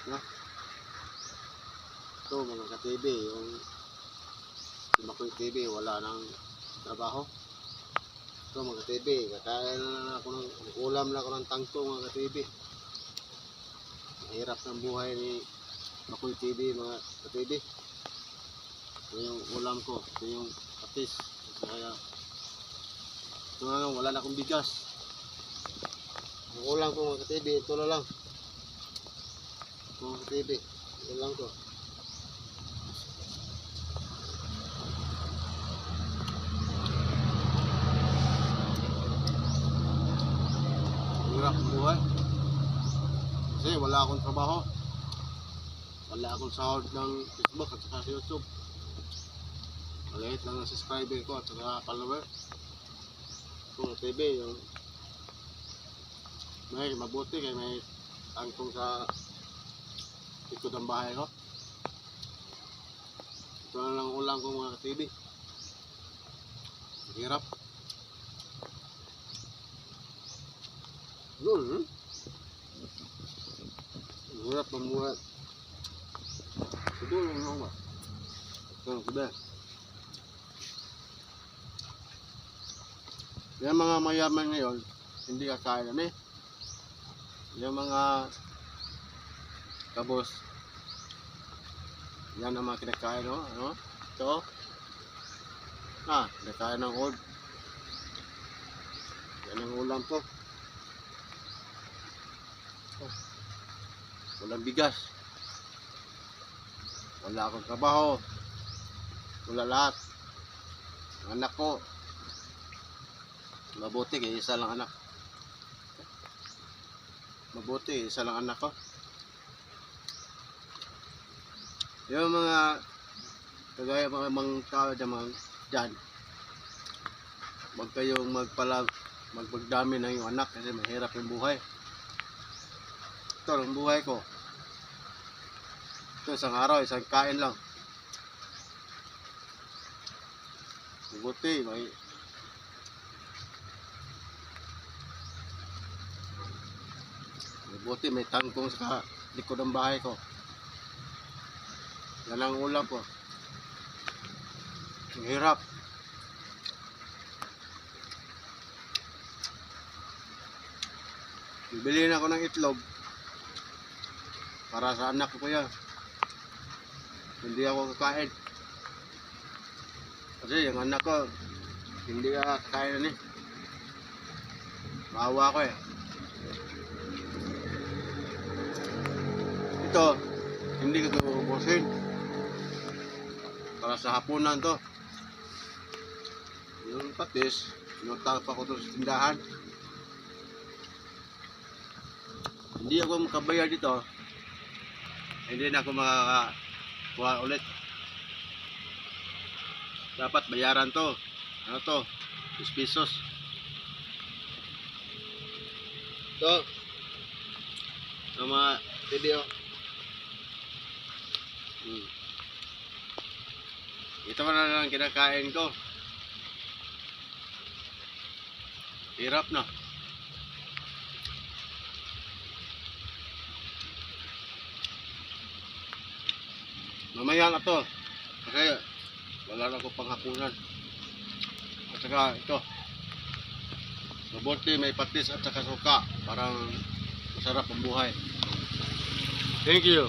No? Ito mga ka-TV, yung si Makoy TV wala nang trabaho. Ito mga ka-TV, kakain na ako ng ulam na ako ng tangko mga ka-TV. Mahirap ng buhay ni Makoy TV mga ka-TV. Ito yung ulam ko, ito yung patis. Kaya ito na lang, wala na akong bigas. Ang ulam ko mga ka-TV, ito na lang. Ito mga ka-TV, ito lang ko. Hirap ang buhay. Kasi wala akong trabaho. Wala akong sahod ng Facebook at saka sa YouTube. Maliit lang ang subscriber ko at saka follower. Kung TV yung may mabuti kaya may tangkong sa likod ng bahay ko. Ito na lang ulam ko mga TV. Hirap. Hirap mamuhat. Ito lang ba? Ito kuda. Yung mga mayaman ngayon, hindi kakain na yung mga kabos, yan ang mga kinakain, no? Ano? Ito, kinakain ng old. Yan ang ulam ko. Walang bigas. Wala akong trabaho. Wala lahat. Ang anak ko, mabuti kaya isa lang anak. Mabuti, isa lang anak ko. Yung mga kagaya mga tao dyan, huwag kayong magpagdami ng yung anak kasi mahirap yung buhay. Ito ang buhay ko. Ito isang araw, isang kain lang. Mabuti, may tangkong sa likod ng bahay ko. Yan ang ulam ko. Ang hirap. Bili na ako ng itlog para sa anak ko yan. Hindi ako kakain. Kasi yung anak ko hindi kakain na Maawa ko Ito, hindi ko ubusin. Para sa hapunan to. Yung patis, sinutang pa ko ito sa tindahan. Hindi ako makabayar dito. Hindi na ako makakakuha ulit. Dapat bayaran to. Ano to? 10 pesos. Ito. Ang mga video. Ito na lang kinakain ko. Hirap na. Mamaya na to. Kasi wala na akong panghapunan. At saka ito. Mabuti may patis at saka suka. Parang masarap ang buhay. Thank you.